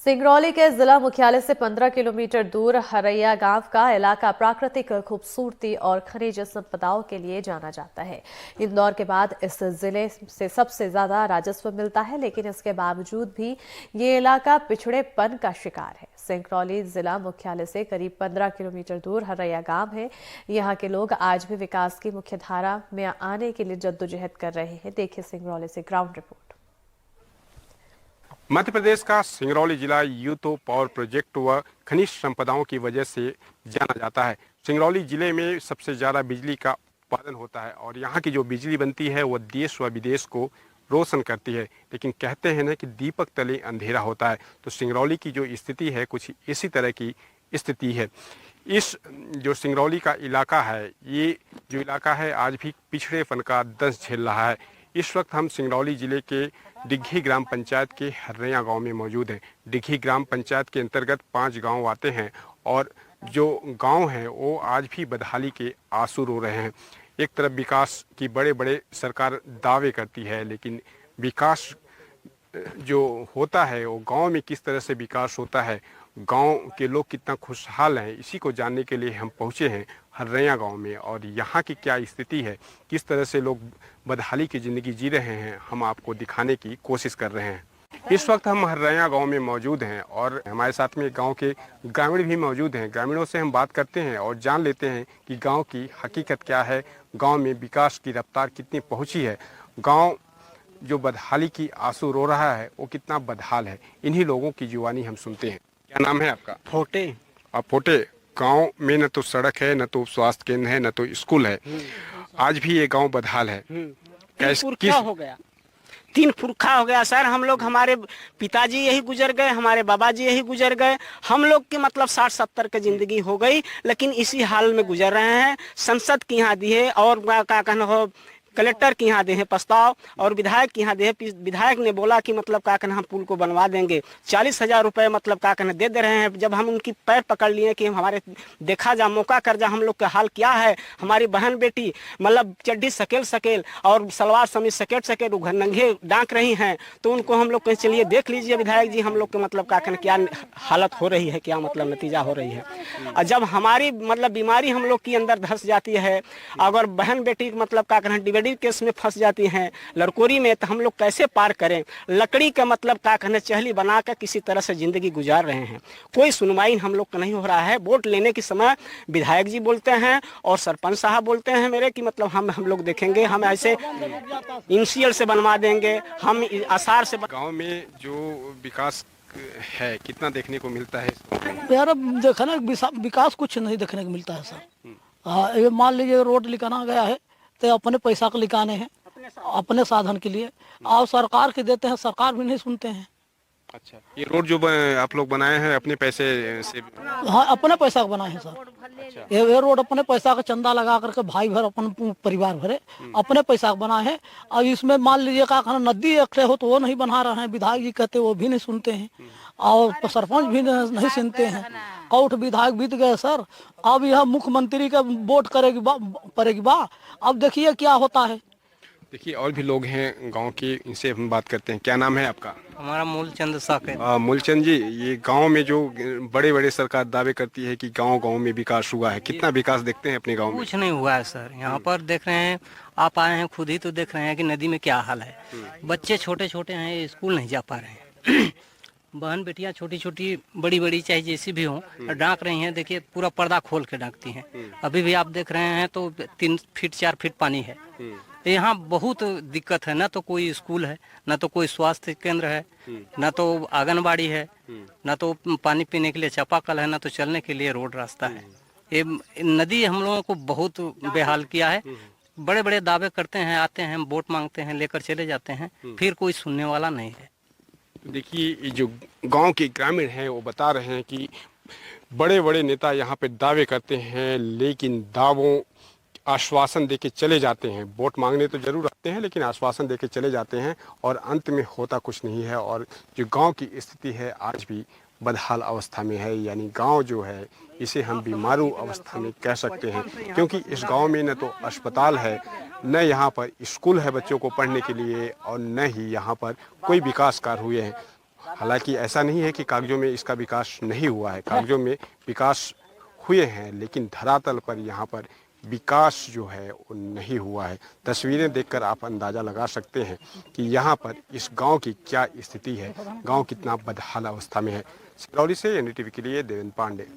सिंगरौली के जिला मुख्यालय से 15 किलोमीटर दूर हरैया गांव का इलाका प्राकृतिक खूबसूरती और खनिज संपदाओं के लिए जाना जाता है। इंदौर के बाद इस जिले से सबसे ज्यादा राजस्व मिलता है, लेकिन इसके बावजूद भी ये इलाका पिछड़ेपन का शिकार है। सिंगरौली जिला मुख्यालय से करीब 15 किलोमीटर दूर हरैया गांव है। यहाँ के लोग आज भी विकास की मुख्यधारा में आने के लिए जद्दोजहद कर रहे हैं। देखिए सिंगरौली से ग्राउंड रिपोर्ट। मध्य प्रदेश का सिंगरौली जिला यूतो पावर प्रोजेक्ट व खनिज संपदाओं की वजह से जाना जाता है। सिंगरौली जिले में सबसे ज़्यादा बिजली का उत्पादन होता है और यहाँ की जो बिजली बनती है वह देश व विदेश को रोशन करती है। लेकिन कहते हैं ना कि दीपक तले अंधेरा होता है, तो सिंगरौली की जो स्थिति है कुछ इसी तरह की स्थिति है। इस जो सिंगरौली का इलाका है, ये जो इलाका है आज भी पिछड़ेपन का दंश झेल रहा है। इस वक्त हम सिंगरौली जिले के डिग्घी ग्राम पंचायत के हरैया गांव में मौजूद हैं। डिग्घी ग्राम पंचायत के अंतर्गत 5 गांव आते हैं और जो गांव हैं वो आज भी बदहाली के आंसू रो रहे हैं। एक तरफ विकास की बड़े बड़े सरकार दावे करती है, लेकिन विकास जो होता है वो गांव में किस तरह से विकास होता है, गांव के लोग कितना खुशहाल हैं, इसी को जानने के लिए हम पहुंचे हैं हरैया गांव में। और यहाँ की क्या स्थिति है, किस तरह से लोग बदहाली की ज़िंदगी जी रहे हैं, हम आपको दिखाने की कोशिश कर रहे हैं। इस वक्त हम हरैया गांव में मौजूद हैं और हमारे साथ में गांव के ग्रामीण भी मौजूद हैं। ग्रामीणों से हम बात करते हैं और जान लेते हैं कि गाँव की हकीकत क्या है, गाँव में विकास की रफ्तार कितनी पहुँची है, गाँव जो बदहाली की आंसू रो रहा है वो कितना बदहाल है। इन्हीं लोगों की जुबानी हम सुनते हैं। क्या नाम है आपका? फोटे। आप फोटे, गांव में न तो सड़क है, न तो स्वास्थ्य केंद्र है, न तो स्कूल है। आज भी ये गांव बदहाल है। हो गया 3 पुरखा हो गया सर। हम लोग, हमारे पिताजी यही गुजर गए, हमारे बाबा जी यही गुजर गए। हम लोग की मतलब 60-70 की जिंदगी हो गई, लेकिन इसी हाल में गुजर रहे हैं। संसद की यहाँ दी है और क्या कहना हो, कलेक्टर के यहाँ दे हैं प्रस्ताव और विधायक के यहाँ दे। विधायक ने बोला कि मतलब क्या कहना हम पुल को बनवा देंगे। 40,000 रुपये मतलब क्या कहना दे रहे हैं। जब हम उनकी पैर पकड़ लिए कि हमारे देखा जा, मौका कर जा, हम लोग का हाल क्या है। हमारी बहन बेटी मतलब चड्डी सकेल और सलवार समीज सकेट वो नंगे डांक रही हैं, तो उनको हम लोग कहीं चलिए देख लीजिए विधायक जी, हम लोग के मतलब क्या कहना क्या हालत हो रही है, क्या मतलब नतीजा हो रही है। और जब हमारी मतलब बीमारी हम लोग की अंदर धंस जाती है, अगर बहन बेटी मतलब क्या कहना डिवेड केस में फंस जाती हैं लड़कोरी में, तो हम लोग कैसे पार करें। लकड़ी का मतलब क्या कहने चहली बनाकर किसी तरह से जिंदगी गुजार रहे हैं। कोई सुनवाई हम लोग का नहीं हो रहा है। वोट लेने के समय विधायक जी बोलते हैं और सरपंच साहब बोलते हैं मेरे कि मतलब हम लोग देखेंगे, हम ऐसे इंसियल से बनवा देंगे, हम आसार से। गांव में जो विकास है कितना देखने को मिलता है यार? अब देखा ना विकास कुछ नहीं देखने को मिलता है सर। हाँ, ये मान लीजिए रोड लिखाना गया है तो अपने पैसा को लिखाने हैं, अपने साधन के लिए, और सरकार के देते हैं, सरकार भी नहीं सुनते हैं। अच्छा, ये रोड जो आप लोग बनाए हैं अपने पैसे से? हाँ, अपने पैसा का बनाए हैं सर। अच्छा। ये रोड अपने पैसा का चंदा लगा करके भाई भर अपन परिवार भरे अपने पैसा का बना है। और इसमें मान लीजिए का खाना नदी एक हो तो वो नहीं बना रहे हैं, विधायक जी कहते वो भी नहीं सुनते हैं और सरपंच भी नहीं सुनते हैं। कौठ विधायक बीत गए सर, अब यह मुख्यमंत्री का वोट पड़ेगी बा। अब देखिए क्या होता है। देखिए और भी लोग हैं गांव के, इनसे हम बात करते हैं। क्या नाम है आपका? हमारा मूलचंद साकेत। मूलचंद जी, ये गांव में जो बड़े बड़े सरकार दावे करती है कि गांव में विकास हुआ है, कितना विकास देखते हैं अपने गांव में? कुछ नहीं हुआ है सर। यहाँ पर देख रहे हैं, आप आए हैं खुद ही तो देख रहे हैं कि नदी में क्या हाल है। बच्चे छोटे छोटे हैं, स्कूल नहीं जा पा रहे हैं। बहन बेटियां छोटी छोटी बड़ी बड़ी चाहे जैसी भी हों डांक रही हैं। देखिए पूरा पर्दा खोल के डांकती हैं। अभी भी आप देख रहे हैं तो 3 फीट 4 फीट पानी है। यहाँ बहुत दिक्कत है, ना तो कोई स्कूल है, ना तो कोई स्वास्थ्य केंद्र है, ना तो आंगनबाड़ी है, ना तो पानी पीने के लिए चापाकल है, ना तो चलने के लिए रोड रास्ता है। ये नदी हम लोगों को बहुत बेहाल किया है। बड़े बड़े दावे करते हैं, आते हैं, वोट मांगते हैं, लेकर चले जाते हैं, फिर कोई सुनने वाला नहीं है। देखिए जो गांव के ग्रामीण हैं वो बता रहे हैं कि बड़े बड़े नेता यहाँ पे दावे करते हैं, लेकिन दावों आश्वासन देके चले जाते हैं। वोट मांगने तो जरूर आते हैं, लेकिन आश्वासन देके चले जाते हैं और अंत में होता कुछ नहीं है। और जो गांव की स्थिति है आज भी बदहाल अवस्था में है, यानी गांव जो है इसे हम बीमारू अवस्था में कह सकते हैं, क्योंकि इस गांव में न तो अस्पताल है, न यहाँ पर स्कूल है बच्चों को पढ़ने के लिए, और न ही यहाँ पर कोई विकास कार्य हुए हैं। हालांकि ऐसा नहीं है कि कागजों में इसका विकास नहीं हुआ है, कागजों में विकास हुए हैं, लेकिन धरातल पर यहाँ पर विकास जो है वो नहीं हुआ है। तस्वीरें देखकर आप अंदाज़ा लगा सकते हैं कि यहाँ पर इस गांव की क्या स्थिति है, गांव कितना बदहाल अवस्था में है। सिंगरौली से एनडीटीवी के लिए देवेंद्र पांडे।